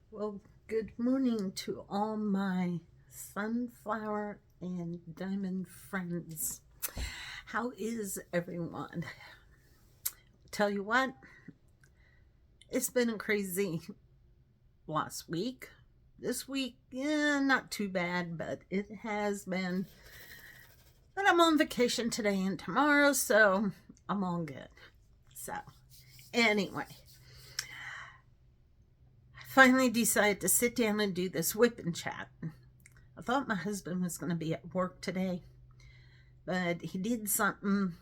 Well, good morning to all my sunflower and diamond friends. How is everyone? Tell you what, it's been a crazy last week. This week, yeah, not too bad, but it has been. But I'm on vacation today and tomorrow, so I'm all good. So, anyway, I finally decided to sit down and do this whip and chat. I thought my husband was going to be at work today, but he did something.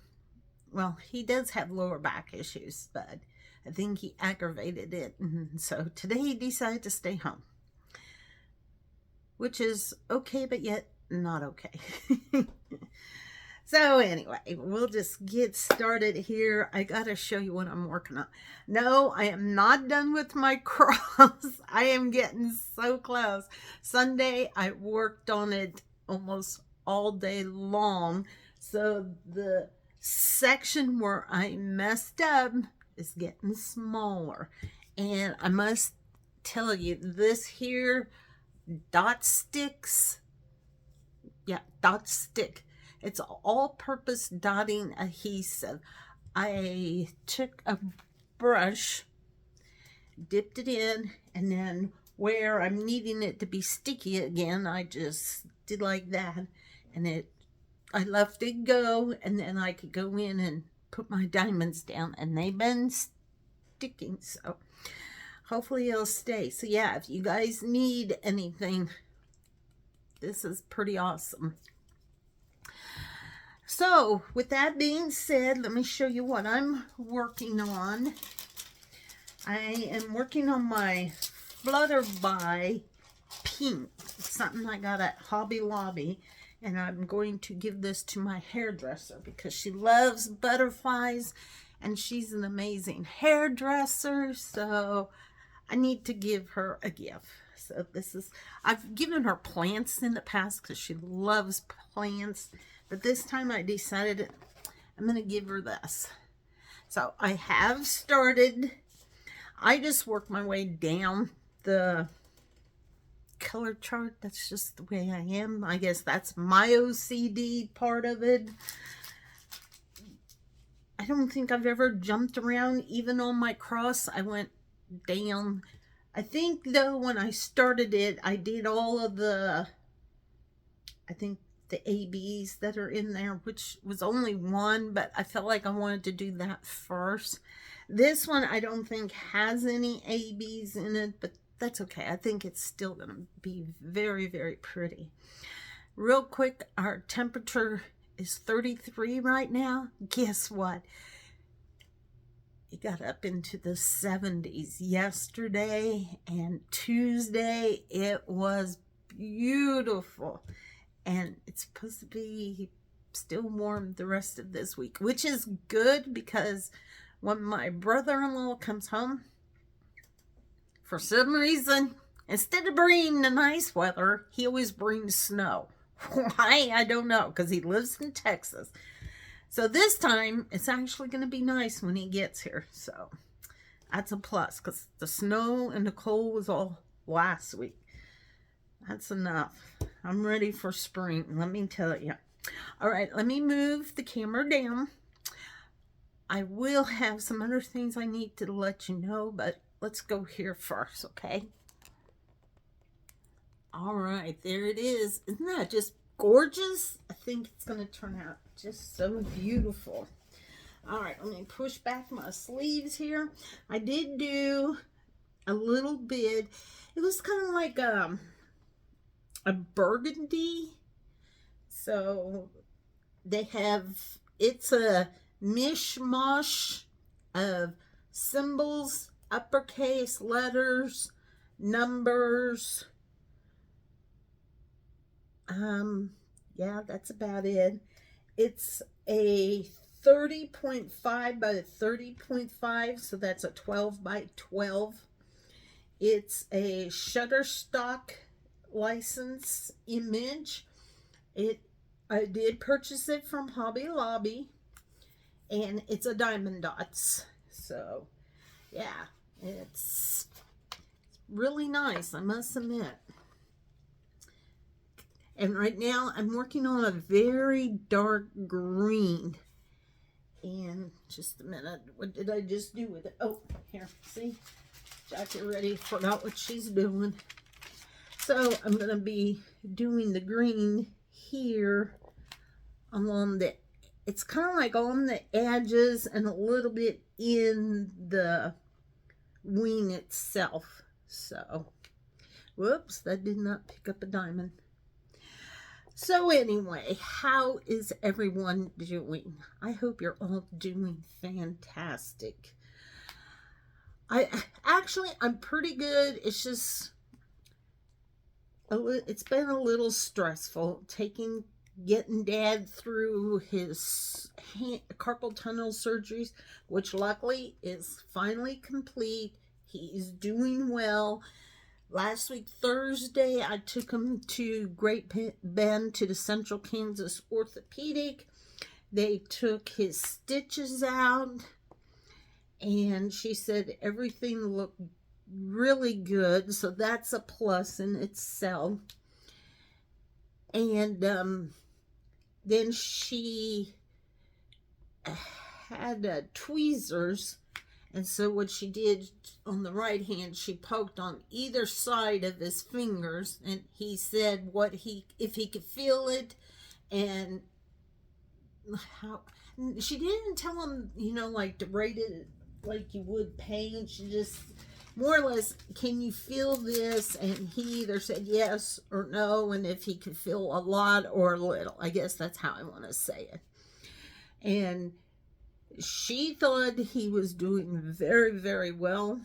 Well, he does have lower back issues, but I think he aggravated it. And so today he decided to stay home, which is okay, but yet not okay. So, anyway, we'll just get started here. I got to show you what I'm working on. No, I am not done with my cross. I am getting so close. Sunday, I worked on it almost all day long. So, the section where I messed up is getting smaller. And I must tell you, this here dot sticks, yeah, dot stick, it's all purpose dotting adhesive. I took a brush, dipped it in, and then where I'm needing it to be sticky again, I just did like that. And I left it go, and then I could go in and put my diamonds down, and they've been sticking. So hopefully it'll stay. So yeah, if you guys need anything, this is pretty awesome. So, with that being said, let me show you what I'm working on. I am working on my Flutterby pink. It's something I got at Hobby Lobby. And I'm going to give this to my hairdresser because she loves butterflies and she's an amazing hairdresser. So, I need to give her a gift. So, I've given her plants in the past because she loves plants. But this time I decided I'm going to give her this. So I have started. I just work my way down the color chart. That's just the way I am. I guess that's my OCD part of it. I don't think I've ever jumped around. Even on my cross, I went down. I think, though, when I started it, I did all of I think, the ABs that are in there, which was only one, but I felt like I wanted to do that first. This one I don't think has any ABs in it, but that's okay. I think it's still going to be very, very pretty. Real quick, our temperature is 33 right now. Guess what? It got up into the 70s yesterday, and Tuesday it was beautiful. And it's supposed to be still warm the rest of this week, which is good because when my brother-in-law comes home, for some reason, instead of bringing the nice weather, he always brings snow. Why? I don't know, because he lives in Texas. So this time, it's actually going to be nice when he gets here. So that's a plus, because the snow and the cold was all last week. That's enough. I'm ready for spring, let me tell you. All right, let me move the camera down. I will have some other things I need to let you know, but let's go here first, okay? All right, there it is. Isn't that just gorgeous? I think it's going to turn out just so beautiful. All right, let me push back my sleeves here. I did do a little bit. It was kind of like a burgundy. So it's a mishmash of symbols, uppercase letters, numbers. Yeah, that's about it. It's a 30.5 by 30.5, so that's a 12 by 12. It's a Shutterstock license image. I did purchase it from Hobby Lobby, and it's a diamond dots. So yeah, it's really nice, I must admit. And right now I'm working on a very dark green. And just a minute, what did I just do with it? Oh, here, see? Jackie already forgot what she's doing. So I'm going to be doing the green here along the, it's kind of like on the edges and a little bit in the wing itself. So, whoops, that did not pick up a diamond. So anyway, how is everyone doing? I hope you're all doing fantastic. I'm pretty good. It's just, it's been a little stressful getting Dad through his carpal tunnel surgeries, which luckily is finally complete. He's doing well. Last week, Thursday, I took him to Great Bend to the Central Kansas Orthopedic. They took his stitches out, and she said everything looked really good, so that's a plus in itself. And then she had tweezers. And so what she did on the right hand, she poked on either side of his fingers, and he said if he could feel it, and how. She didn't tell him, like to rate it like you would paint. She just more or less, can you feel this? And he either said yes or no, and if he could feel a lot or a little. I guess that's how I want to say it. And she thought he was doing very, very well.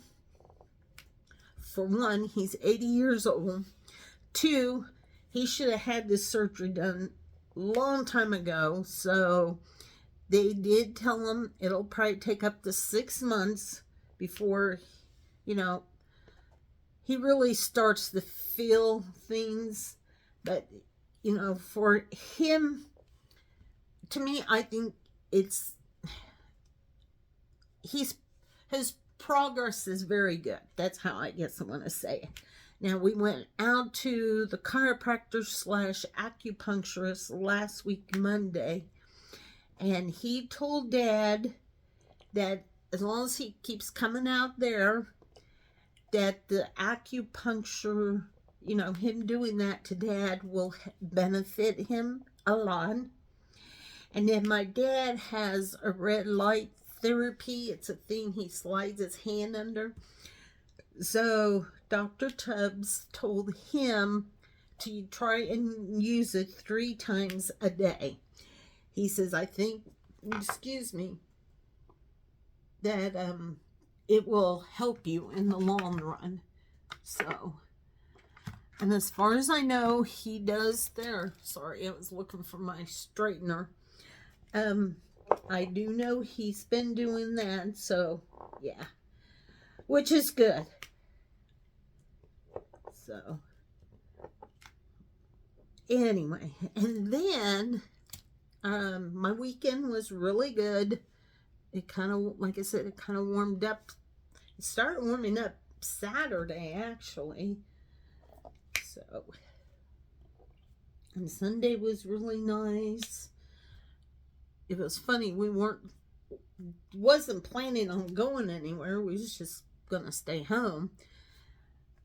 For one, he's 80 years old. Two, he should have had this surgery done a long time ago. So they did tell him it'll probably take up to 6 months before, he really starts to feel things. But, for him, to me, I think his progress is very good. That's how I guess I want to say it. Now, we went out to the chiropractor / acupuncturist last week, Monday, and he told Dad that as long as he keeps coming out there, that the acupuncture, him doing that to Dad will benefit him a lot. And then my dad has a red light therapy. It's a thing he slides his hand under. So Dr. Tubbs told him to try and use it 3 times a day. He says, I think, that it will help you in the long run. So, and as far as I know, he does there. Sorry, I was looking for my straightener. I do know he's been doing that, so yeah, which is good. So anyway, and then my weekend was really good. It kind of, like I said, it kind of warmed up. It started warming up Saturday, actually. So, and Sunday was really nice. It was funny, we wasn't planning on going anywhere. We was just gonna stay home.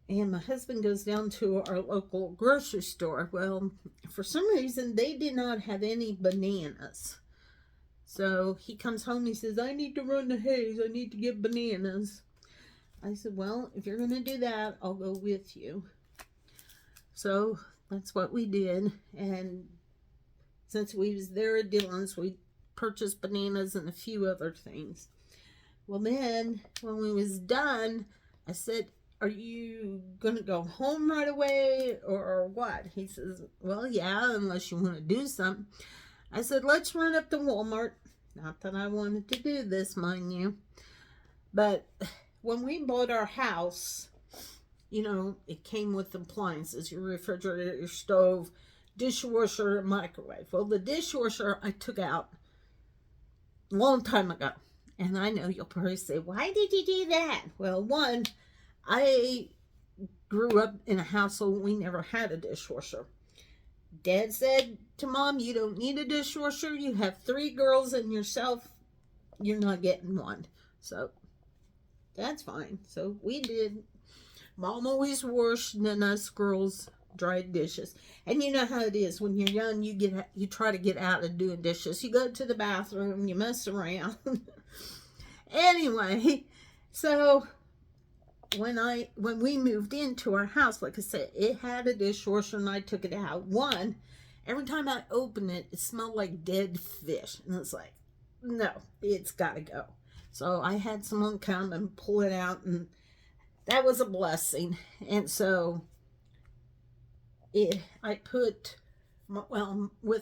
And my husband goes down to our local grocery store. Well, for some reason, they did not have any bananas. So he comes home, he says, I need to run to Hayes. I need to get bananas. I said, well, if you're gonna do that, I'll go with you. So that's what we did. And since we was there at Dillon's, we purchased bananas and a few other things. Well, then when we was done, I said, are you gonna go home right away or what? He says, well, yeah, unless you want to do something. I said, let's run up to Walmart. Not that I wanted to do this, mind you, but when we bought our house, it came with appliances, your refrigerator, your stove, dishwasher, microwave. Well, the dishwasher I took out a long time ago. And I know you'll probably say, why did you do that? Well, one, I grew up in a household we never had a dishwasher. Dad said to Mom, you don't need a dishwasher. You have 3 girls and yourself. You're not getting one. So that's fine. So we did. Mom always washed, and then us girls dried dishes. And you know how it is when you're young. You try to get out of doing dishes. You go to the bathroom. You mess around. Anyway, so when we moved into our house, like I said, it had a dishwasher, and I took it out. Every time I opened it, it smelled like dead fish, and it's like, no, it's got to go. So I had someone come and pull it out, and that was a blessing. And so with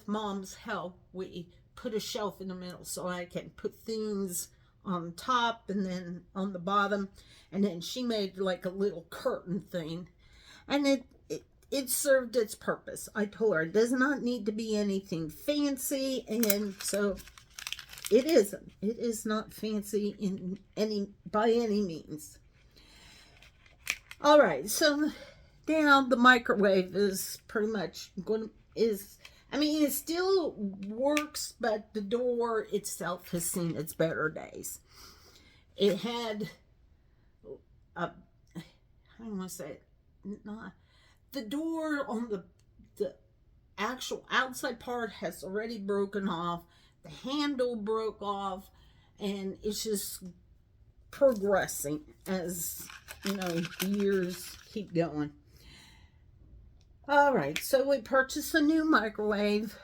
Mom's help, we put a shelf in the middle so I can put things on top and then on the bottom. And then she made like a little curtain thing. And it served its purpose. I told her it does not need to be anything fancy. And so it isn't. It is not fancy by any means. All right, so now the microwave is pretty much it still works, but the door itself has seen its better days. It had I don't want to say it, not the door on the actual outside part has already broken off. The handle broke off, and it's just progressing as the years keep going. All right, so we purchased a new microwave,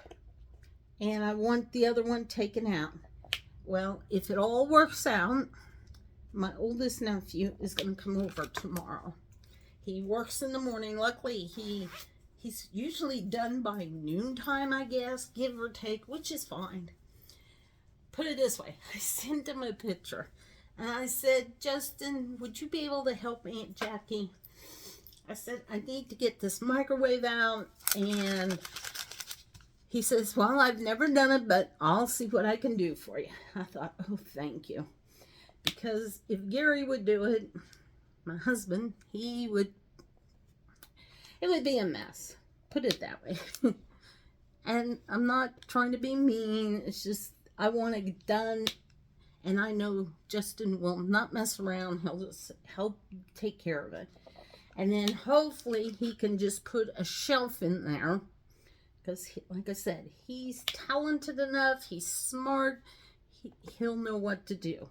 and I want the other one taken out. Well, if it all works out, my oldest nephew is going to come over tomorrow. He works in the morning. Luckily, he's usually done by noontime, I guess, give or take, which is fine. Put it this way, I sent him a picture. And I said, Justin, would you be able to help Aunt Jackie? I said, I need to get this microwave out. And he says, well, I've never done it, but I'll see what I can do for you. I thought, oh, thank you. Because if Gary would do it, my husband, it would be a mess. Put it that way. And I'm not trying to be mean. It's just, I want it done. And I know Justin will not mess around. He'll just help take care of it. And then hopefully he can just put a shelf in there. Because, like I said, he's talented enough. He's smart. He'll know what to do.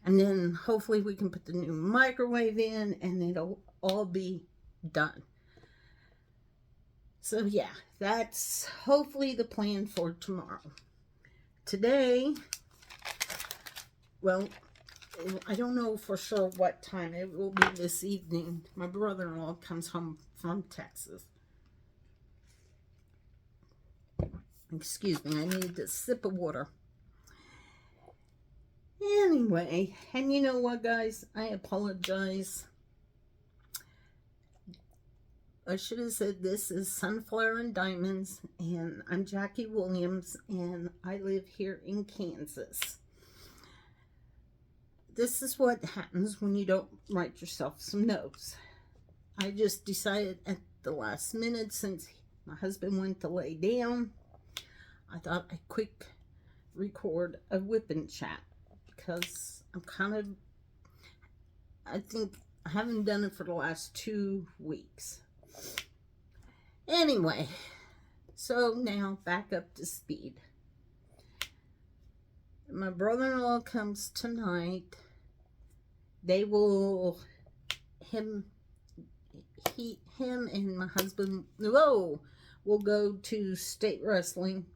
And then hopefully we can put the new microwave in and it'll all be done. So yeah, that's hopefully the plan for tomorrow. Today, well, I don't know for sure what time. It will be this evening. My brother-in-law comes home from Texas. Excuse me, I needed a sip of water. Anyway, and you know what, guys? I apologize. I should have said this is Sunflower and Diamonds, and I'm Jackie Williams, and I live here in Kansas. This is what happens when you don't write yourself some notes. I just decided at the last minute, since my husband went to lay down, I thought I'd quick record a WIP and chat. Because I think I haven't done it for the last 2 weeks. Anyway, so now back up to speed. My brother-in-law comes tonight. Him and my husband, will go to state wrestling.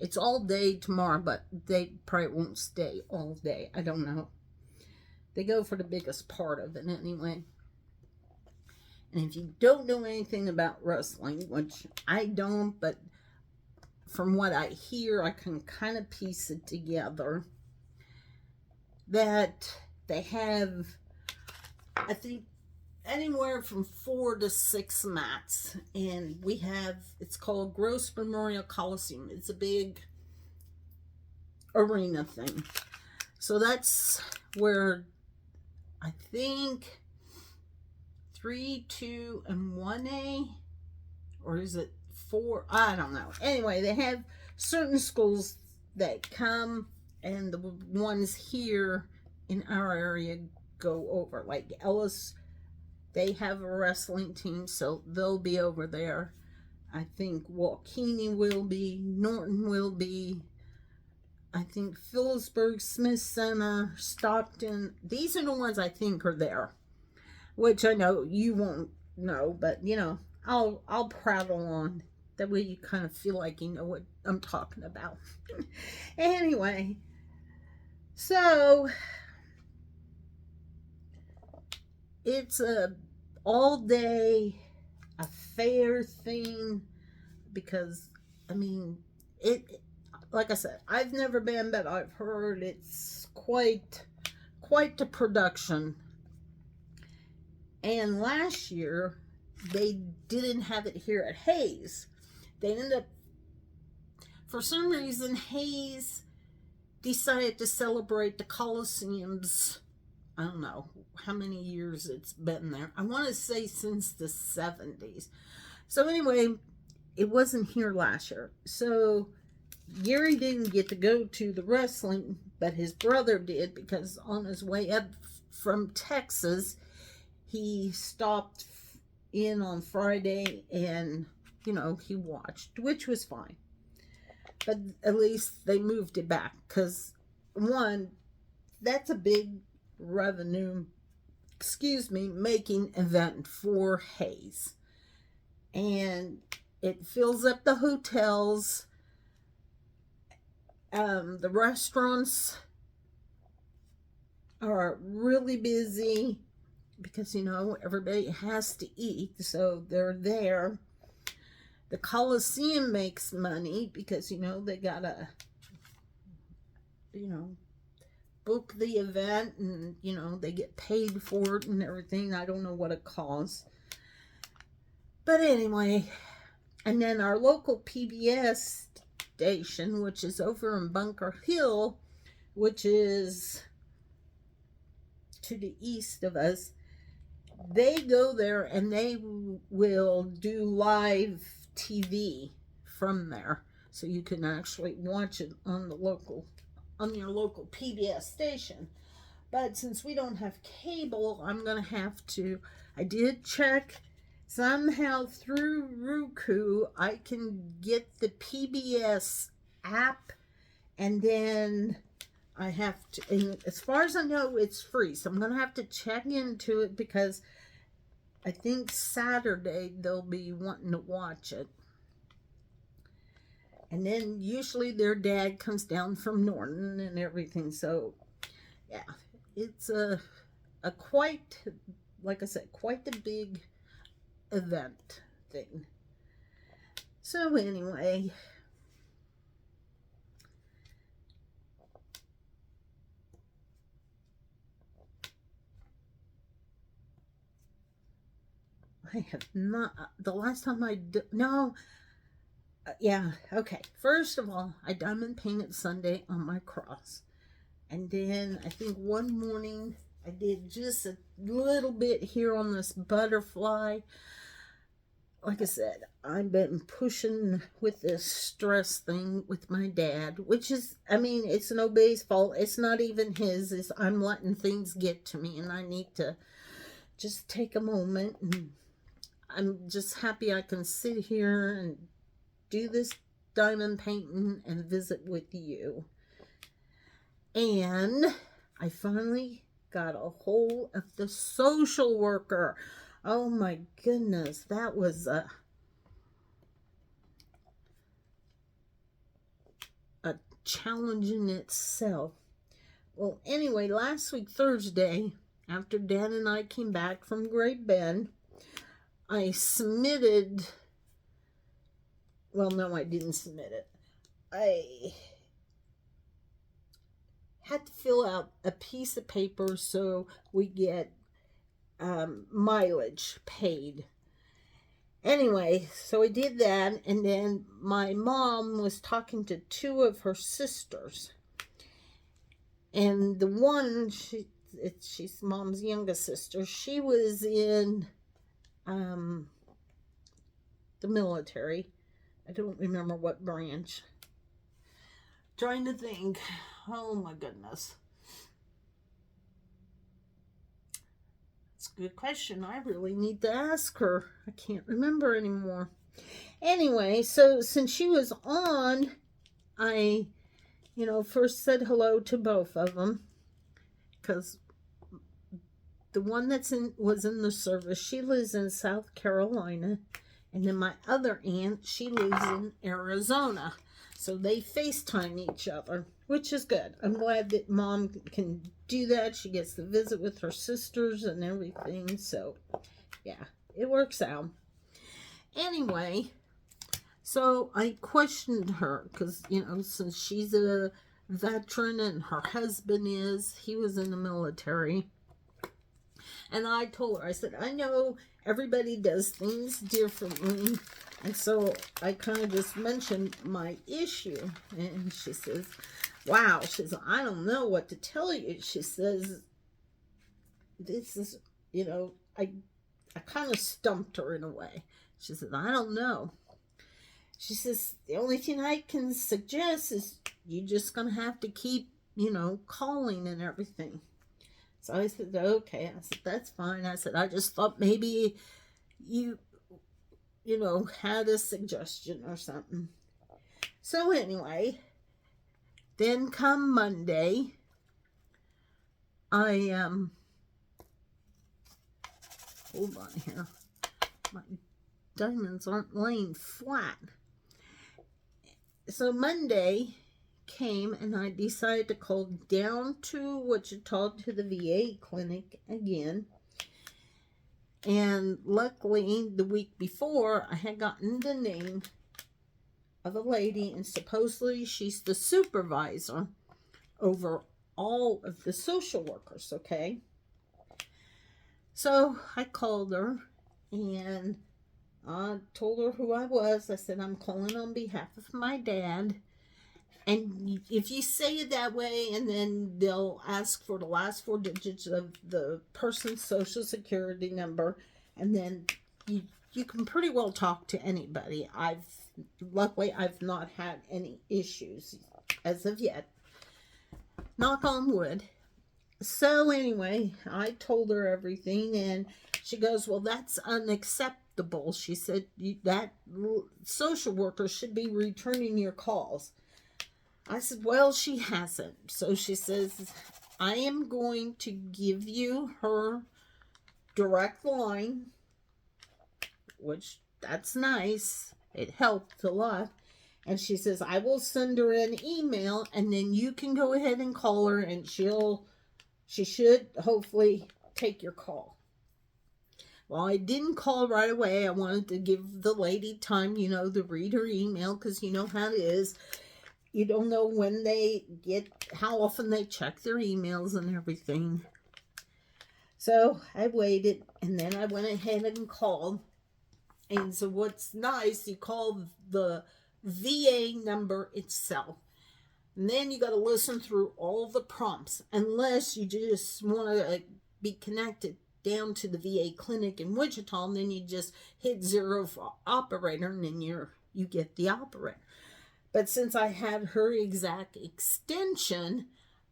It's all day tomorrow, but they probably won't stay all day. I don't know. They go for the biggest part of it anyway. And if you don't know anything about wrestling, which I don't, but from what I hear, I can kind of piece it together, that they have, I think, anywhere from 4 to 6 mats, and it's called Gross Memorial Coliseum. It's a big arena thing. So that's where I think 3, 2, and 1A, or is it 4? I don't know. Anyway, they have certain schools that come, and the ones here in our area go over. Like Ellis, they have a wrestling team, so they'll be over there. I think Walkeny will be, Norton will be, I think Phillipsburg, Smith Center, Stockton. These are the ones I think are there, which I know you won't know, but you know, I'll prattle on. That way you kind of feel like you know what I'm talking about. Anyway, so it's a all day affair thing because I mean it, like I said, I've never been, but I've heard it's quite the production. And last year they didn't have it here at Hayes. They ended up, for some reason, Hayes decided to celebrate the Coliseum's, I don't know how many years it's been there. I want to say since the 70s. So anyway, it wasn't here last year. So Gary didn't get to go to the wrestling, but his brother did, because on his way up from Texas, he stopped in on Friday and, you know, he watched, which was fine. But at least they moved it back because, one, that's a big revenue, making event for Hayes. And it fills up the hotels. The restaurants are really busy because, you know, everybody has to eat, so they're there. The Coliseum makes money because, you know, they gotta, you know, book the event and, you know, they get paid for it and everything. I don't know what it costs. But anyway, and then our local PBS station, which is over in Bunker Hill, which is to the east of us, they go there and they will do live TV from there, so you can actually watch it on your local PBS station. But since we don't have cable, I'm gonna have to, I did check somehow through Roku. I can get the PBS app, and then I have to, and as far as I know, it's free, so I'm gonna have to check into it because I think Saturday they'll be wanting to watch it. And then usually their dad comes down from Norton and everything. So, yeah, it's a quite, like I said, quite the big event thing. So anyway, I have not, the last time no, yeah, okay. First of all, I diamond painted Sunday on my cross. And then I think one morning I did just a little bit here on this butterfly. Like I said, I've been pushing with this stress thing with my dad, which is, I mean, it's nobody's fault. It's not even his. It's, I'm letting things get to me, and I need to just take a moment. And I'm just happy I can sit here and do this diamond painting and visit with you. And I finally got a hold of the social worker. Oh my goodness, that was a challenge in itself. Well, anyway, last week, Thursday, after Dan and I came back from Great Bend, I submitted, well, no, I didn't submit it. I had to fill out a piece of paper so we get mileage paid. Anyway, so I did that, and then my mom was talking to two of her sisters. And the one, she's mom's youngest sister, she was in um, the military. I don't remember what branch. Trying to think. Oh my goodness. It's a good question. I really need to ask her. I can't remember anymore. Anyway, so since she was on, I, first said hello to both of them. Because the one was in the service, she lives in South Carolina. And then my other aunt, she lives in Arizona. So they FaceTime each other, which is good. I'm glad that Mom can do that. She gets to visit with her sisters and everything. So, yeah, it works out. Anyway, so I questioned her because, since she's a veteran and her husband he was in the military. And I told her, I said, I know everybody does things differently. And so I kind of just mentioned my issue. And she says, wow, she says, I don't know what to tell you. She says, this is, I kind of stumped her in a way. She said, I don't know. She says, the only thing I can suggest is you're just going to have to keep, calling and everything. So I said, okay. I said, that's fine. I said, I just thought maybe you had a suggestion or something. So anyway, then come Monday, I, hold on here. My diamonds aren't laying flat. So Monday came and I decided to call down to Wichita to the VA clinic again. And luckily, the week before, I had gotten the name of a lady, and supposedly she's the supervisor over all of the social workers, okay? So I called her, and I told her who I was. I said, I'm calling on behalf of my dad. And if you say it that way, and then they'll ask for the last 4 digits of the person's social security number, and then you can pretty well talk to anybody. Luckily, I've not had any issues as of yet. Knock on wood. So anyway, I told her everything, and she goes, well, that's unacceptable. She said, that social worker should be returning your calls. I said, well, she hasn't. So she says, I am going to give you her direct line, which that's nice. It helped a lot. And she says, I will send her an email, and then you can go ahead and call her, and she should hopefully take your call. Well, I didn't call right away. I wanted to give the lady time, to read her email, because you know how it is. You don't know when how often they check their emails and everything. So I waited, and then I went ahead and called. And so what's nice, you call the VA number itself. And then you got to listen through all the prompts, unless you just want to be connected down to the VA clinic in Wichita, and then you just hit 0 for operator, and then you get the operator. But since I had her exact extension,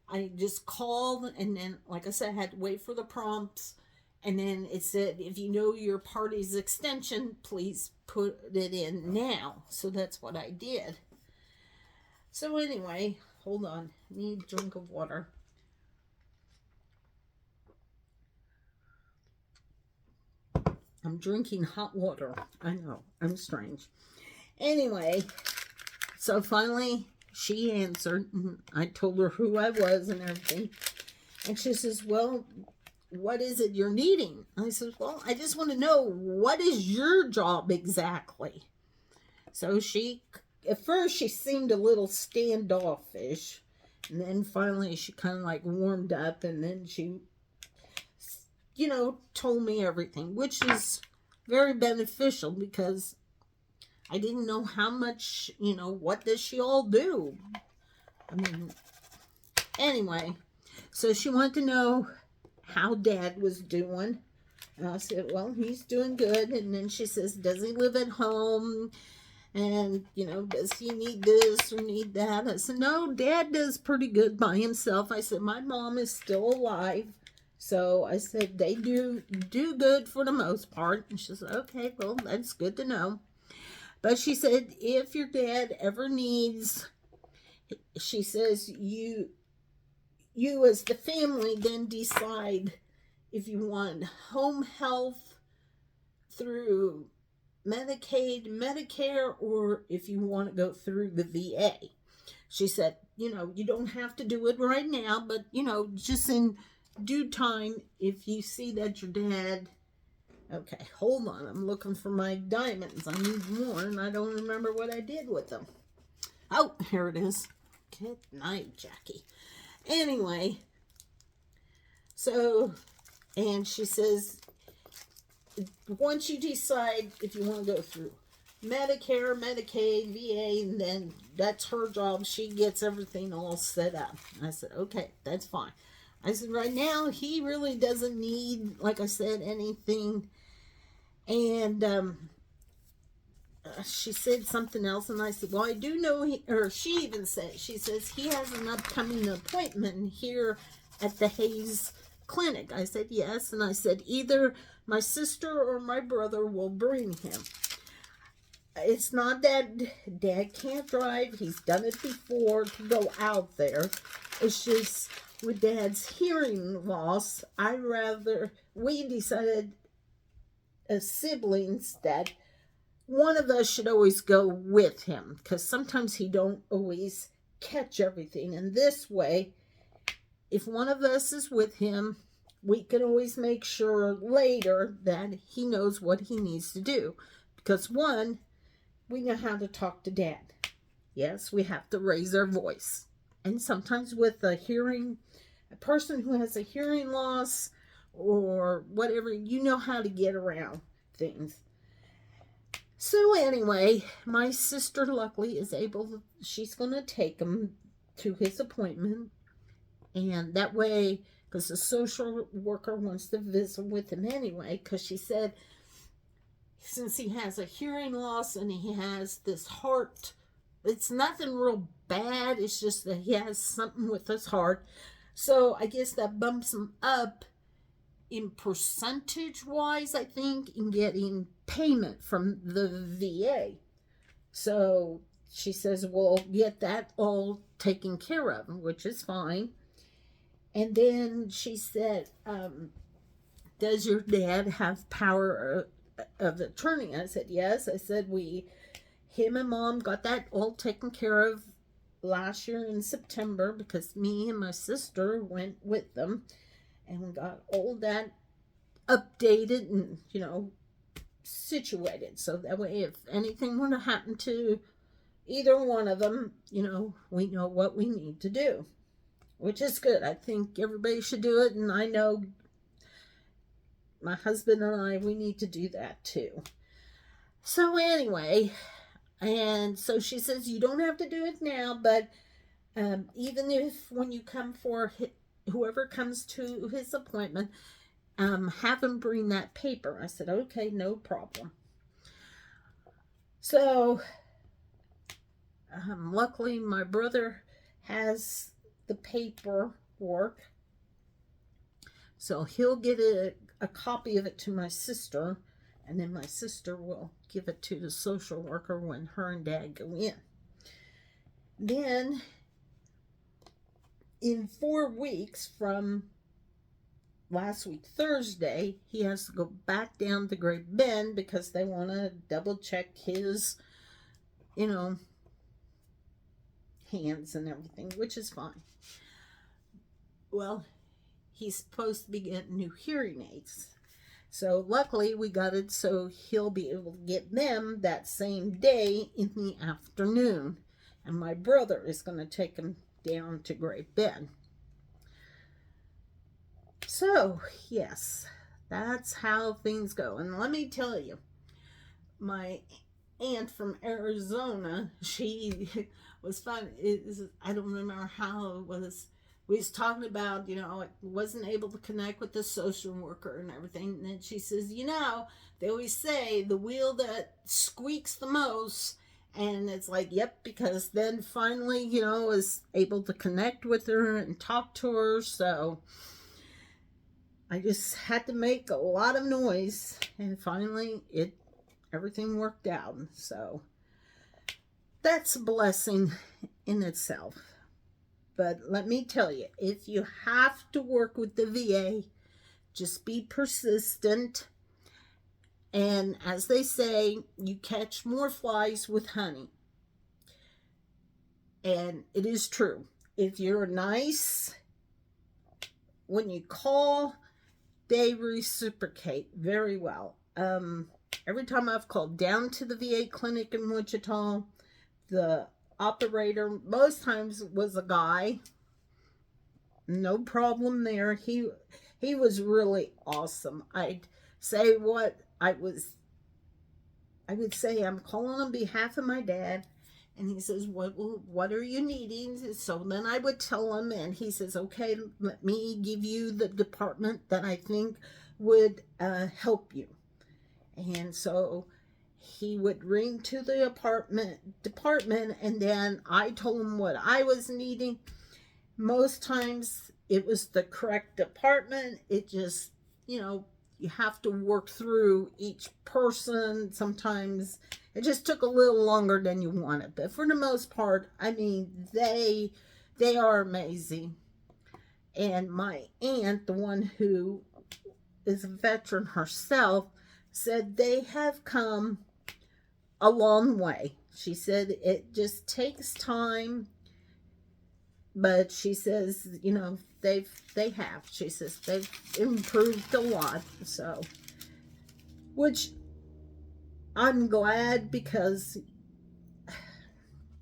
I just called, and then, like I said, I had to wait for the prompts. And then it said, if you know your party's extension, please put it in now. So that's what I did. So anyway, hold on. I need a drink of water. I'm drinking hot water. I know, I'm strange. Anyway, so finally, she answered. I told her who I was and everything. And she says, well, what is it you're needing? I said, well, I just want to know, what is your job exactly? So at first, she seemed a little standoffish. And then finally, she kind of like warmed up. And then she, told me everything, which is very beneficial, because I didn't know how much, what does she all do? I mean, anyway, so she wanted to know how Dad was doing. And I said, well, he's doing good. And then she says, does he live at home? And, does he need this or need that? I said, no, Dad does pretty good by himself. I said, my mom is still alive. So I said, they do good for the most part. And she said, okay, well, that's good to know. But she said, if your dad ever needs, she says, you as the family then decide if you want home health through Medicaid, Medicare, or if you want to go through the VA. She said, you don't have to do it right now, but, just in due time, if you see that your dad, okay, hold on, I'm looking for my diamonds. I need more, and I don't remember what I did with them. Oh, here it is. Good night, Jackie. Anyway, so, and she says, once you decide if you want to go through Medicare, Medicaid, VA, and then that's her job. She gets everything all set up. I said, okay, that's fine. I said, right now, he really doesn't need, like I said, anything. And she said something else, and I said, well, I do know, or she even said, she says, he has an upcoming appointment here at the Hayes Clinic. I said, yes, and I said, either my sister or my brother will bring him. It's not that Dad can't drive. He's done it before to go out there. It's just with Dad's hearing loss, we decided as siblings that one of us should always go with him, because sometimes he don't always catch everything. And this way, if one of us is with him, we can always make sure later that he knows what he needs to do. Because one, we know how to talk to Dad. Yes, we have to raise our voice. And sometimes with a person who has a hearing loss or whatever, you know how to get around things. So anyway, my sister luckily is she's going to take him to his appointment. And that way, because the social worker wants to visit with him anyway, because she said, since he has a hearing loss and he has this heart, it's nothing real bad. It's just that he has something with his heart. So I guess that bumps him up in percentage wise, I think, in getting payment from the VA. So she says, we'll get that all taken care of, which is fine. And then she said, does your dad have power of attorney? I said, yes. I said, him and Mom got that all taken care of last year in September, because me and my sister went with them, and we got all that updated and, situated. So that way, if anything were to happen to either one of them, we know what we need to do, which is good. I think everybody should do it, and I know my husband and I, we need to do that too. So anyway, and so she says, you don't have to do it now, but even if when you come for whoever comes to his appointment, have him bring that paper. I said, okay, no problem. So luckily my brother has the paperwork, so he'll get a copy of it to my sister, and then my sister will give it to the social worker when her and Dad go in. Then in 4 weeks from last week Thursday, he has to go back down to Great Bend because they want to double check his hands and everything, which is fine. Well, he's supposed to be getting new hearing aids. So luckily we got it so he'll be able to get them that same day in the afternoon. And my brother is going to take him down to Great Bend. So, yes, that's how things go. And let me tell you, my aunt from Arizona, she was fun. I don't remember how it was. we was talking about, I wasn't able to connect with the social worker and everything. And then she says, they always say the wheel that squeaks the most. And it's like, yep, because then finally, was able to connect with her and talk to her. So I just had to make a lot of noise. And finally, everything worked out. So that's a blessing in itself. But let me tell you, if you have to work with the VA, just be persistent. And as they say, you catch more flies with honey. And it is true. If you're nice, when you call, they reciprocate very well. Every time I've called down to the VA clinic in Wichita, the operator most times was a guy. No problem there. He was really awesome. I'd say I would say, I'm calling on behalf of my dad. And he says, what are you needing? So then I would tell him, and he says, okay, let me give you the department that I think would help you. And so he would ring to the department, and then I told him what I was needing. Most times it was the correct department. It just, you have to work through each person. Sometimes it just took a little longer than you wanted. But for the most part, I mean, they are amazing. And my aunt, the one who is a veteran herself, said they have come a long way. She said it just takes time, but she says, they have. She says they've improved a lot. So, which I'm glad, because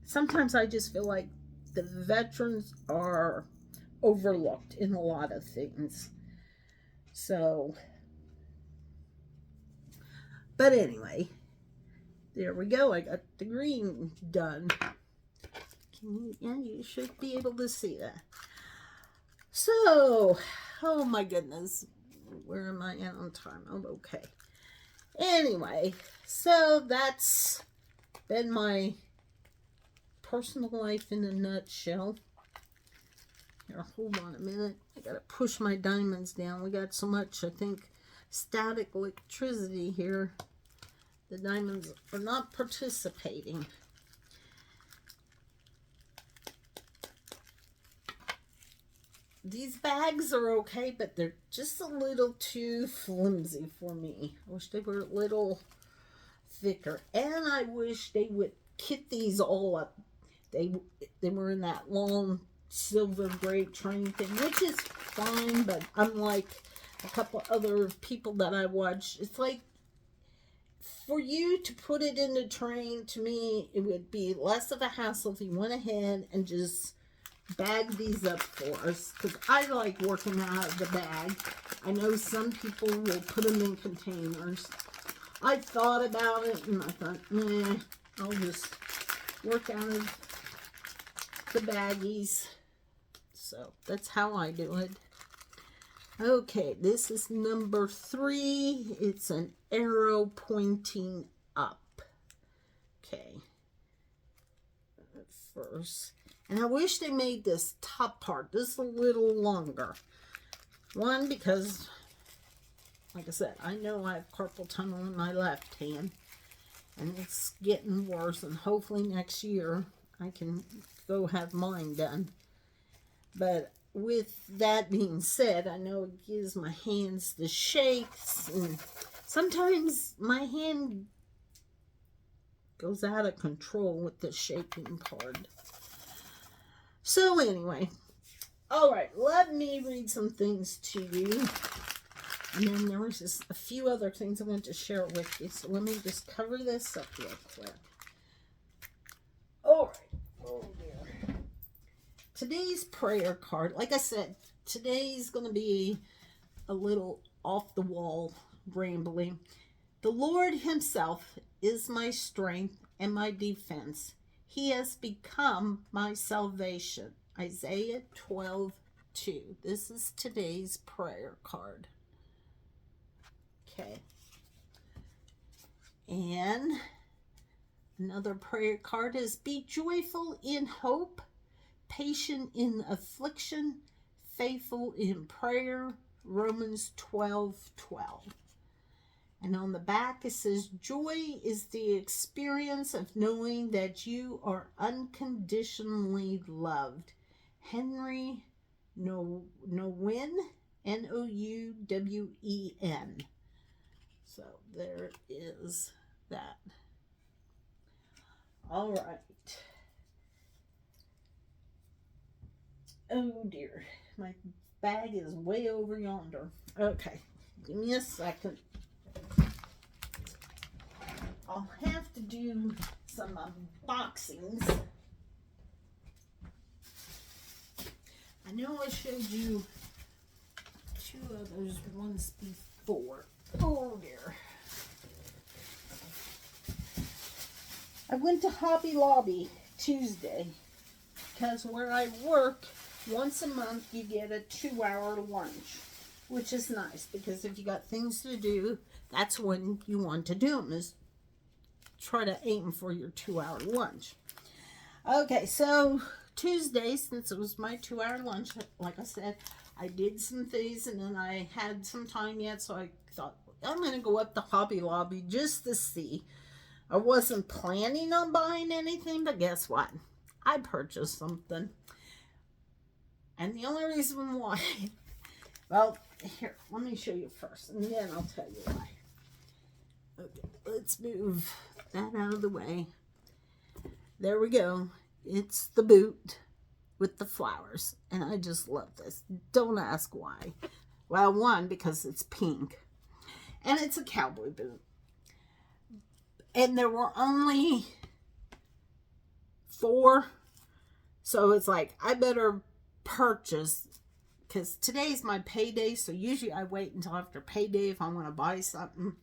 sometimes I just feel like the veterans are overlooked in a lot of things. So, but anyway, there we go. I got the green done. You should be able to see that. So, oh my goodness, where am I at on time? Oh, okay. Anyway, so that's been my personal life in a nutshell. Here, hold on a minute. I gotta push my diamonds down. We got so much, I think, static electricity here. The diamonds are not participating. These bags are okay, but they're just a little too flimsy for me. I wish they were a little thicker. And I wish they would kit these all up. They were in that long silver gray train thing, which is fine, but unlike a couple other people that I watch, it's like, for you to put it in the train, to me, it would be less of a hassle if you went ahead and just bag these up for us, because I like working out of the bag. I know some people will put them in containers. I thought about it, and I thought, I'll just work out of the baggies. So that's how I do it. Okay, this is number 3. It's an arrow pointing up. Okay. First. And I wish they made this top part just a little longer. One, because, like I said, I know I have carpal tunnel in my left hand. And it's getting worse. And hopefully next year I can go have mine done. But with that being said, I know it gives my hands the shakes. And sometimes my hand goes out of control with the shaking part. So anyway, all right, let me read some things to you. And then there was just a few other things I want to share with you. So let me just cover this up real quick. All right. Oh dear. Today's prayer card, like I said, today's going to be a little off the wall rambling. The Lord himself is my strength and my defense. He has become my salvation. Isaiah 12:2. 2. This is today's prayer card. Okay. And another prayer card is be joyful in hope, patient in affliction, faithful in prayer. Romans 12:12. And on the back it says, joy is the experience of knowing that you are unconditionally loved. Henry Nouwen, Nouwen. So there is that. All right. Oh dear, my bag is way over yonder. Okay, give me a second. I'll have to do some unboxings. I know I showed you 2 of those ones before. Oh dear. I went to Hobby Lobby Tuesday because where I work, once a month you get a 2-hour lunch, which is nice because if you got things to do, that's when you want to do them, is try to aim for your 2-hour lunch. Okay, so Tuesday, since it was my 2-hour lunch, like I said, I did some things and then I had some time yet, so I thought, I'm going to go up to Hobby Lobby just to see. I wasn't planning on buying anything, but guess what? I purchased something. And the only reason why, well, here, let me show you first, and then I'll tell you why. Okay, let's move that out of the way. There we go. It's the boot with the flowers, and I just love this. Don't ask why. Well, one, because it's pink, and it's a cowboy boot. And there were only 4, so it's like, I better purchase, because today's my payday, so usually I wait until after payday if I want to buy something.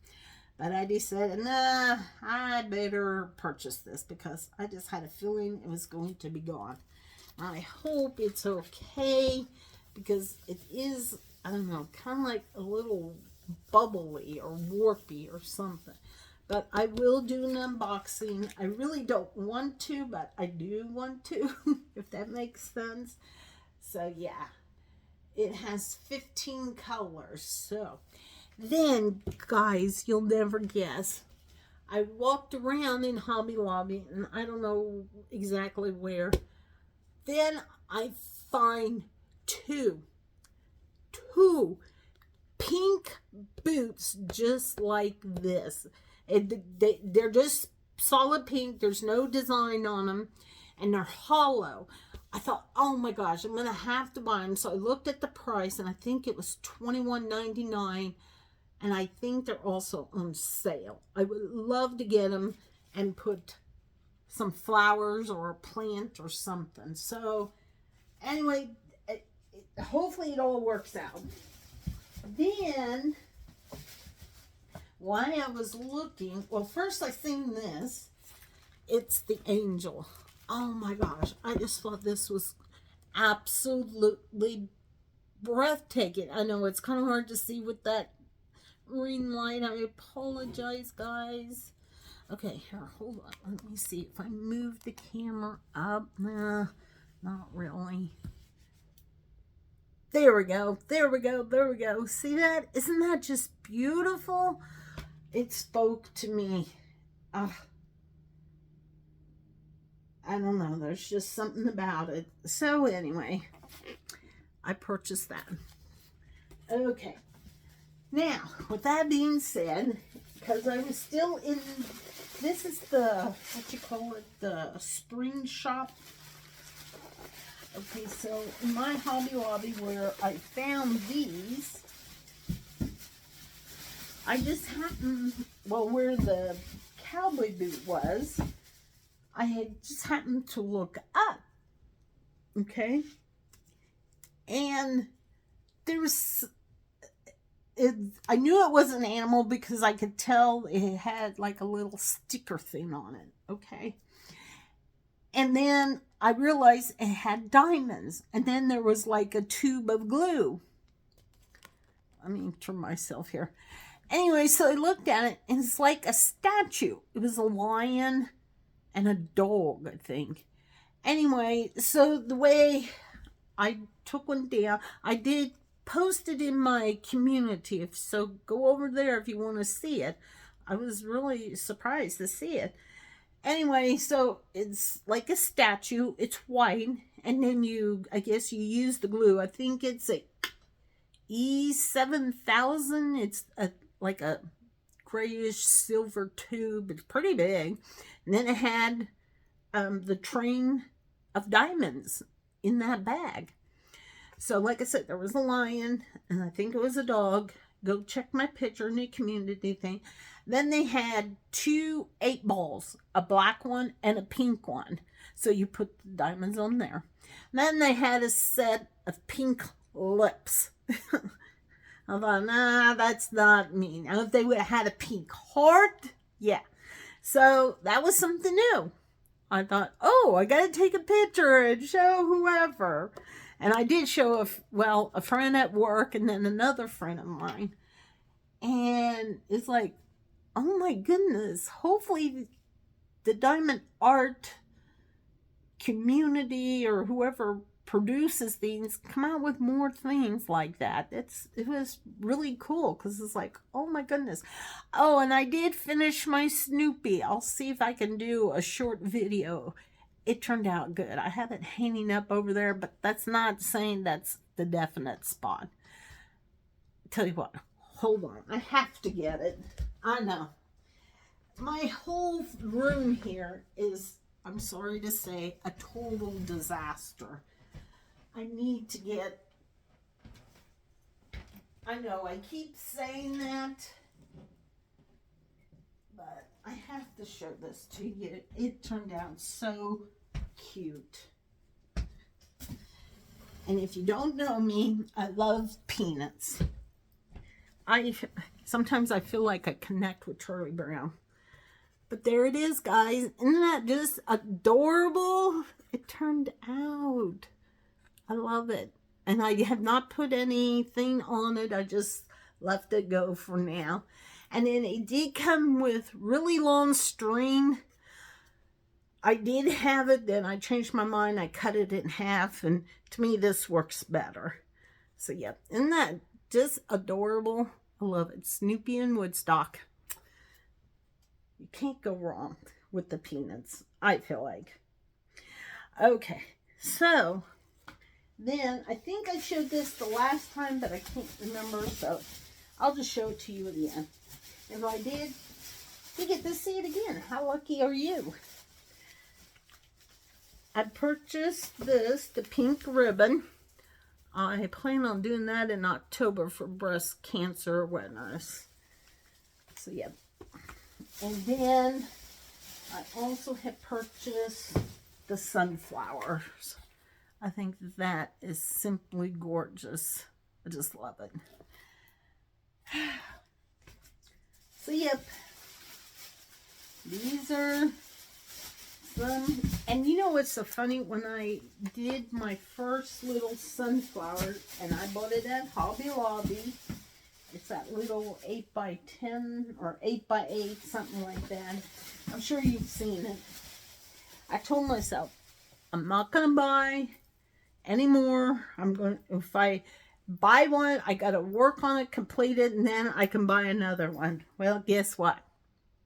But I decided, nah, I better purchase this because I just had a feeling it was going to be gone. I hope it's okay because it is, I don't know, kind of like a little bubbly or warpy or something. But I will do an unboxing. I really don't want to, but I do want to, if that makes sense. So yeah, it has 15 colors. So then, guys, you'll never guess. I walked around in Hobby Lobby, and I don't know exactly where. Then I find two pink boots just like this. They're just solid pink. There's no design on them, and they're hollow. I thought, oh my gosh, I'm going to have to buy them. So I looked at the price, and I think it was $21.99. And I think they're also on sale. I would love to get them and put some flowers or a plant or something. So anyway, hopefully it all works out. Then, while I was looking, well, first I seen this. It's the angel. Oh my gosh. I just thought this was absolutely breathtaking. I know it's kind of hard to see with that green light. I apologize, guys. Okay, here, hold on. Let me see if I move the camera up. Nah, not really. There we go. There we go. There we go. See that? Isn't that just beautiful? It spoke to me. I don't know. There's just something about it. So anyway, I purchased that. Okay. Now, with that being said, because I was still in, this is the, what you call it, the spring shop. Okay, so in my Hobby Lobby where I found these, I just happened, well, where the cowboy boot was, I had just happened to look up, okay? And there was, I knew it was an animal because I could tell it had like a little sticker thing on it, okay? And then I realized it had diamonds. And then there was like a tube of glue. Let me turn myself here. Anyway, so I looked at it, and it's like a statue. It was a lion and a dog, I think. Anyway, so the way I took one down, I did post it in my community, so go over there if you want to see it. I was really surprised to see it. Anyway, so it's like a statue. It's white, and then I guess you use the glue. I think it's a E7000. It's like a grayish silver tube. It's pretty big. And then it had the train of diamonds in that bag. So like I said, there was a lion, and I think it was a dog. Go check my picture in the community thing. Then they had 2 8 balls, a black one and a pink one. So you put the diamonds on there. Then they had a set of pink lips. I thought, nah, that's not me. Now, if they would have had a pink heart, yeah. So that was something new. I thought, oh, I got to take a picture and show whoever. And I did show, a friend at work and then another friend of mine. And it's like, oh my goodness, hopefully the diamond art community or whoever produces things come out with more things like that. It was really cool because it's like, oh my goodness. Oh, and I did finish my Snoopy. I'll see if I can do a short video. It turned out good. I have it hanging up over there, but that's not saying that's the definite spot. Tell you what, hold on. I have to get it. I know. My whole room here is, I'm sorry to say, a total disaster. I need to get, I know I keep saying that, but I have to show this to you. It turned out so cute. And if you don't know me, I love peanuts. Sometimes I feel like I connect with Charlie Brown. But there it is, guys. Isn't that just adorable? It turned out. I love it. And I have not put anything on it. I just left it go for now. And then it did come with really long string. I did have it, then I changed my mind. I cut it in half, and to me this works better. So yeah, isn't that just adorable? I love it. Snoopy and Woodstock. You can't go wrong with the peanuts, I feel like. Okay, so then I think I showed this the last time, but I can't remember, so I'll just show it to you again. If I did, you get to see it again. How lucky are you? I purchased this, the pink ribbon. I plan on doing that in October for breast cancer awareness. So yeah. And then I also have purchased the sunflowers. I think that is simply gorgeous. I just love it. So yep, these are some, and you know what's so funny? When I did my first little sunflower, and I bought it at Hobby Lobby, it's that little 8x10 or 8x8, something like that. I'm sure you've seen it. I told myself, I'm not going to buy anymore. If I buy one, I got to work on it, complete it, and then I can buy another one. Well, guess what?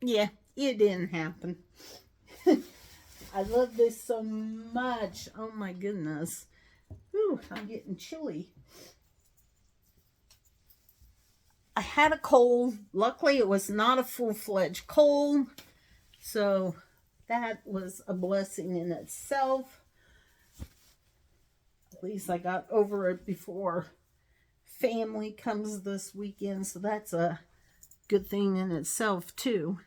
Yeah, it didn't happen. I love this so much. Oh my goodness. Ooh, I'm getting chilly. I had a cold. Luckily, it was not a full-fledged cold. So that was a blessing in itself. At least I got over it before family comes this weekend. So that's a good thing in itself, too.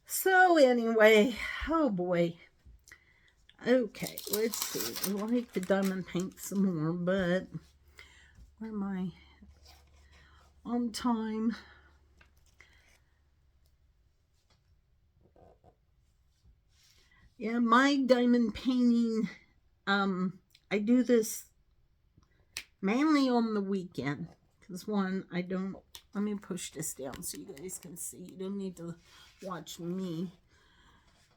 So anyway, oh boy. Okay, let's see. I like the diamond paint some more, but where am I? On time. Yeah, my diamond painting, I do this mainly on the weekend. Because one, I don't, let me push this down so you guys can see. You don't need to watch me.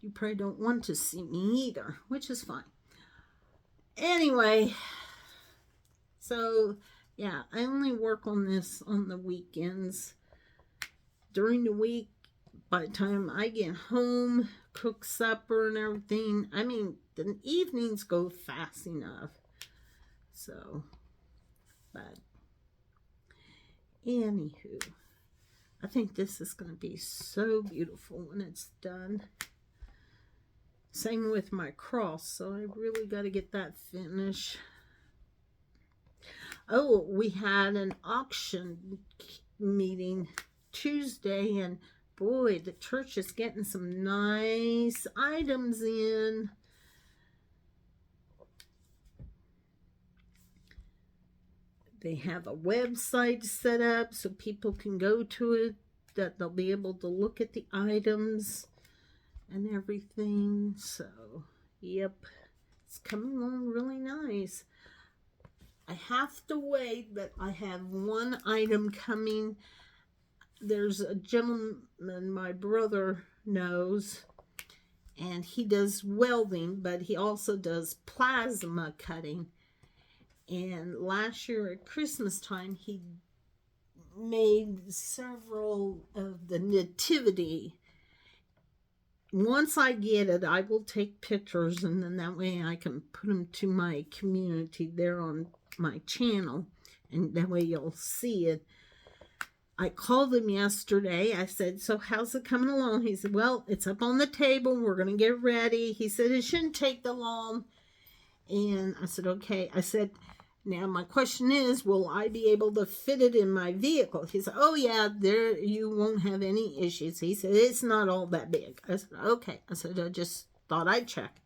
You probably don't want to see me either, which is fine. Anyway, so yeah, I only work on this on the weekends. During the week, by the time I get home, cook supper and everything, I mean, the evenings go fast enough. So, but anywho, I think this is going to be so beautiful when it's done. Same with my cross, so I really got to get that finished. Oh, we had an auction meeting Tuesday, and boy, the church is getting some nice items in. They have a website set up so people can go to it, that they'll be able to look at the items and everything. So, yep, it's coming along really nice. I have to wait, but I have one item coming. There's a gentleman my brother knows, and he does welding, but he also does plasma cutting. And last year at Christmas time, he made several of the nativity. Once I get it, I will take pictures, and then that way I can put them to my community there on my channel, and that way you'll see it. I called him yesterday. I said, so how's it coming along? He said, well, it's up on the table. We're going to get ready. He said, it shouldn't take that long. And I said, okay. I said, now my question is, will I be able to fit it in my vehicle? He said, oh yeah, there you won't have any issues. He said, it's not all that big. I said, okay. I said, I just thought I'd check.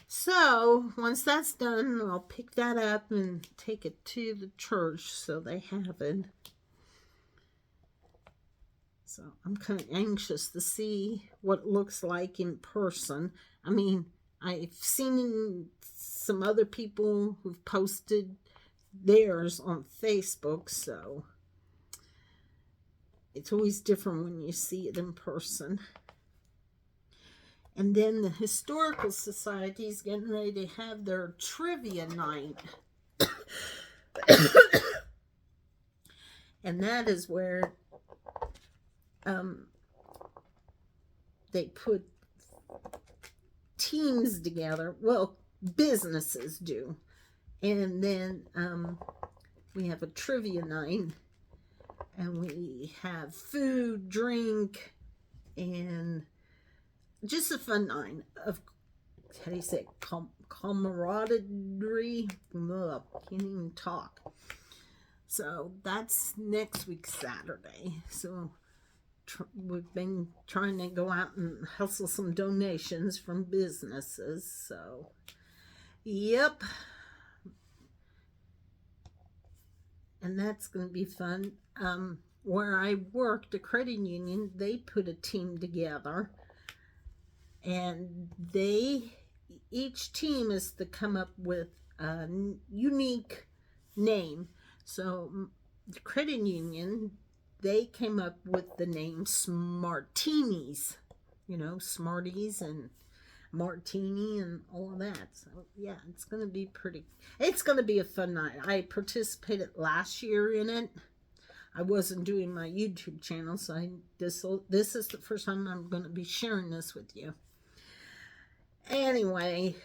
So once that's done, I'll pick that up and take it to the church so they have it. So I'm kind of anxious to see what it looks like in person. I mean, I've seen some other people who've posted theirs on Facebook, so it's always different when you see it in person. And then the Historical Society is getting ready to have their trivia night. And that is where they put teams together. Well, businesses do. And then we have a trivia night, and we have food, drink, and just a fun night of, how do you say, camaraderie. Ugh, can't even talk. So that's next week Saturday. So we've been trying to go out and hustle some donations from businesses. So, yep. And that's going to be fun. Where I work, the credit union, they put a team together. And each team is to come up with a unique name. So the credit union, they came up with the name Smartinis, you know, Smarties and Martini and all of that. So yeah, it's going to be a fun night. I participated last year in it. I wasn't doing my YouTube channel, so this is the first time I'm going to be sharing this with you. Anyway,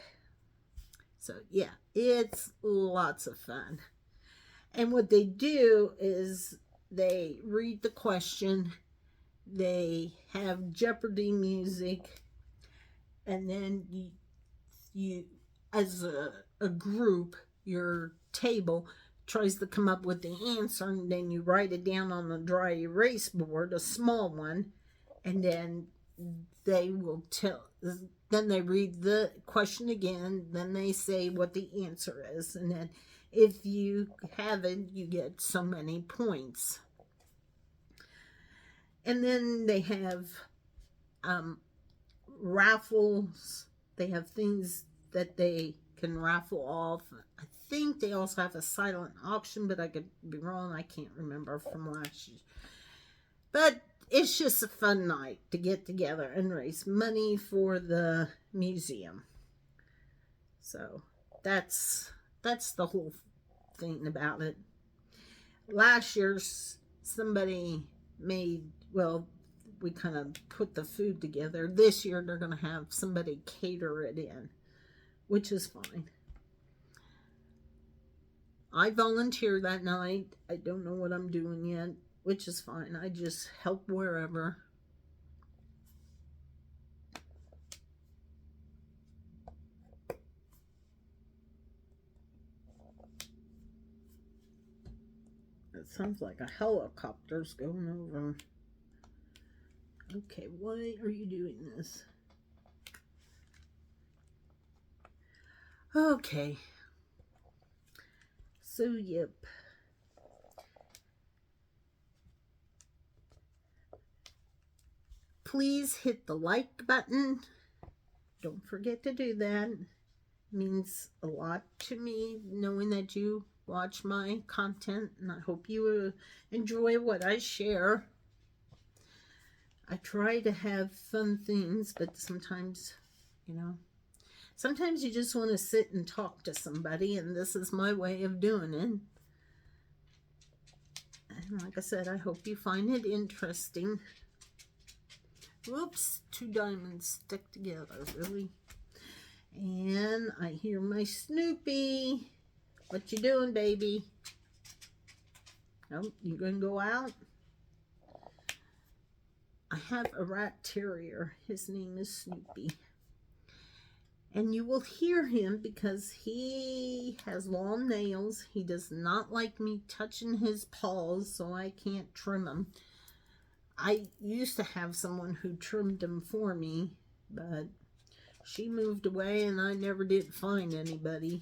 so yeah, it's lots of fun. And what they do is they read the question, they have Jeopardy music, and then you as a group, your table tries to come up with the answer, and then you write it down on a dry erase board, a small one, and then they will then they read the question again, then they say what the answer is, and then if you have it, you get so many points. And then they have raffles. They have things that they can raffle off. I think they also have a silent auction, but I could be wrong. I can't remember from last year. But it's just a fun night to get together and raise money for the museum. So that's the whole thing about it. Last year, somebody made, well, we kind of put the food together. This year, they're going to have somebody cater it in, which is fine. I volunteer that night. I don't know what I'm doing yet, which is fine. I just help wherever. It sounds like a helicopter's going over. Okay, why are you doing this? Okay. So, yep. Please hit the like button. Don't forget to do that. It means a lot to me knowing that you watch my content, and I hope you enjoy what I share. I try to have fun things, but sometimes, sometimes you just want to sit and talk to somebody, and this is my way of doing it. And like I said, I hope you find it interesting. Whoops, 2 diamonds stuck together, really. And I hear my Snoopy. What you doing, baby? Oh, you gonna go out? I have a rat terrier. His name is Snoopy. And you will hear him because he has long nails. He does not like me touching his paws, so I can't trim them. I used to have someone who trimmed them for me, but she moved away and I never did find anybody.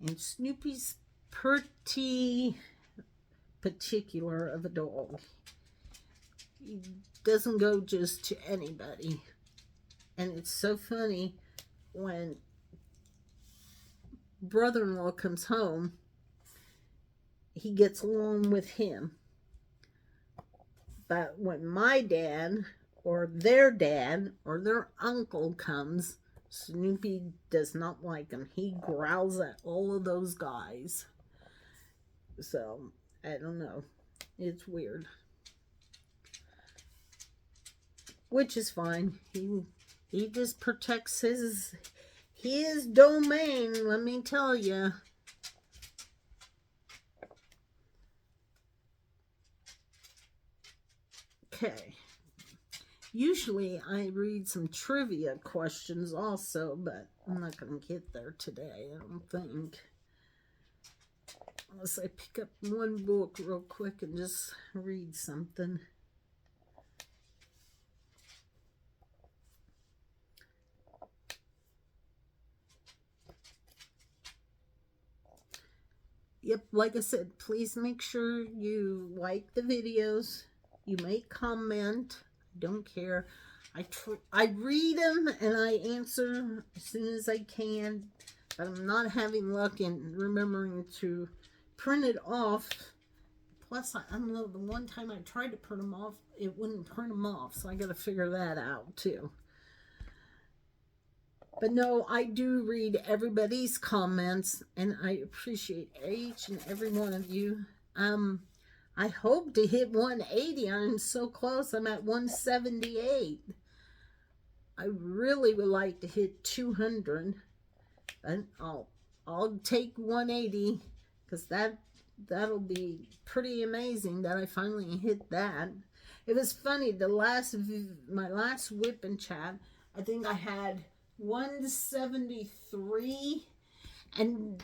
And Snoopy's pretty particular of a dog. He doesn't go just to anybody. And it's so funny when brother-in-law comes home, he gets along with him. But when my dad or their uncle comes, Snoopy does not like him. He growls at all of those guys. So, I don't know. It's weird. Which is fine. He just protects his domain, let me tell you. Okay. Usually I read some trivia questions also, but I'm not going to get there today, I don't think. Unless I pick up one book real quick and just read something. Yep, like I said, please make sure you like the videos. You may comment. I don't care. I read them and I answer as soon as I can. But I'm not having luck in remembering to print it off. Plus, I don't know, the one time I tried to print them off, it wouldn't print them off. So I got to figure that out too. But no, I do read everybody's comments, and I appreciate each and every one of you. I hope to hit 180. I'm so close. I'm at 178. I really would like to hit 200. And I'll take 180 because that'll be pretty amazing that I finally hit that. It was funny. My last WIP and chat, I think I had 173, and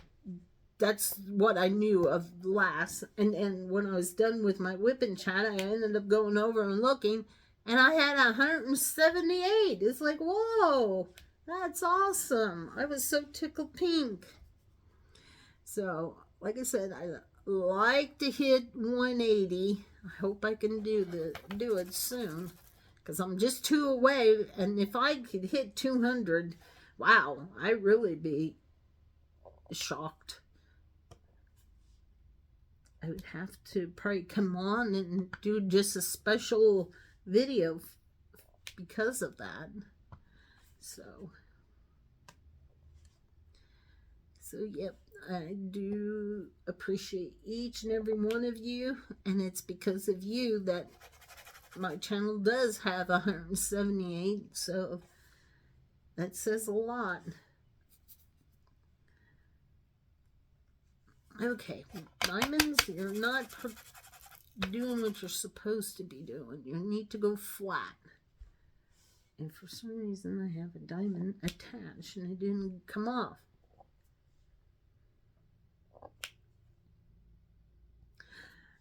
that's what I knew of last. And when I was done with my WIP and chat, I ended up going over and looking, and I had 178. It's like, whoa, that's awesome. I was so tickled pink. So, like I said, I like to hit 180. I hope I can do it soon. because I'm just 2 away. And if I could hit 200, wow, I'd really be shocked. I would have to probably come on and do just a special video because of that. So yep, I do appreciate each and every one of you, and it's because of you that my channel does have 178, so that says a lot. Okay, diamonds, you're not doing what you're supposed to be doing. You need to go flat. And for some reason I have a diamond attached and it didn't come off.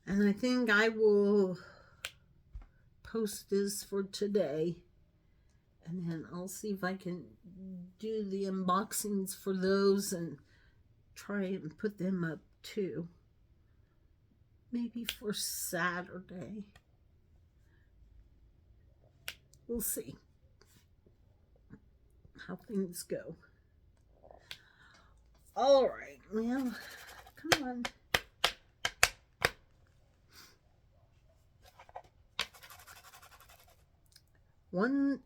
And I think I will post this for today. And then I'll see if I can do the unboxings for those and try and put them up too. Maybe for Saturday. We'll see how things go. All right, well, come on.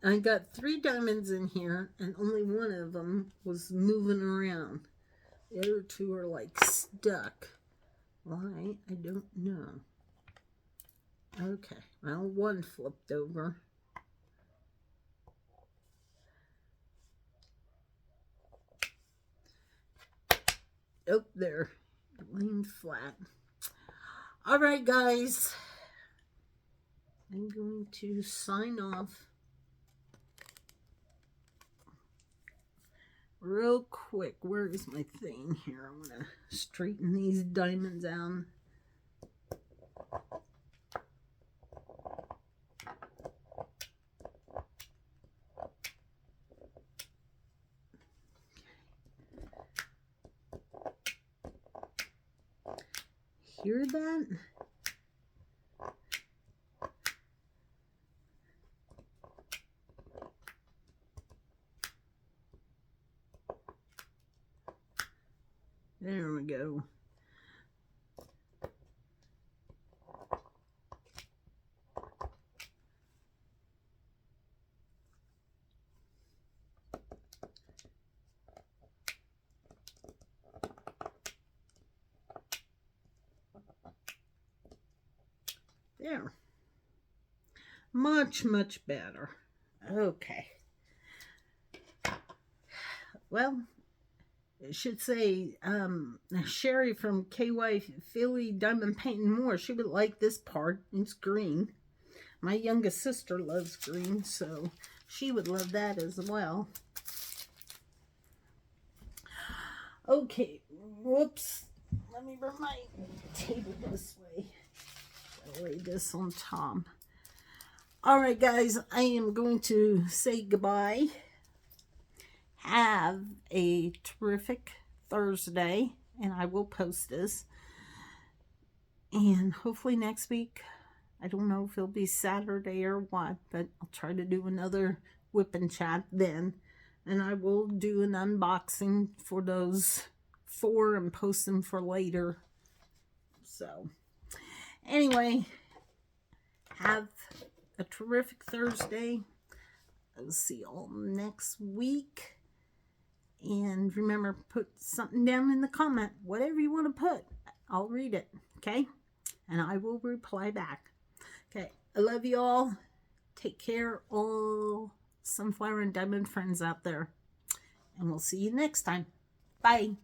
I got 3 diamonds in here, and only one of them was moving around. The other 2 are like stuck. Why? I don't know. Okay, well, one flipped over. Oh, there. Leaned flat. All right, guys. I'm going to sign off real quick. Where is my thing here? I'm going to straighten these diamonds out. Hear that? There we go. There. Much, much better. Okay. Well, it should say Sherry from KY Philly Diamond Painting More. She would like this part. It's green. My youngest sister loves green, so she would love that as well. Okay. Whoops. Let me bring my table this way. I'll lay this on top. All right, guys. I am going to say goodbye. Have a terrific Thursday, and I will post this. And hopefully next week, I don't know if it'll be Saturday or what, but I'll try to do another WIP and chat then. And I will do an unboxing for those 4 and post them for later. So, anyway, have a terrific Thursday. I'll see you all next week. And remember, put something down in the comment. Whatever you want to put, I'll read it, okay? And I will reply back. Okay, I love you all. Take care, all sunflower and diamond friends out there. And we'll see you next time. Bye.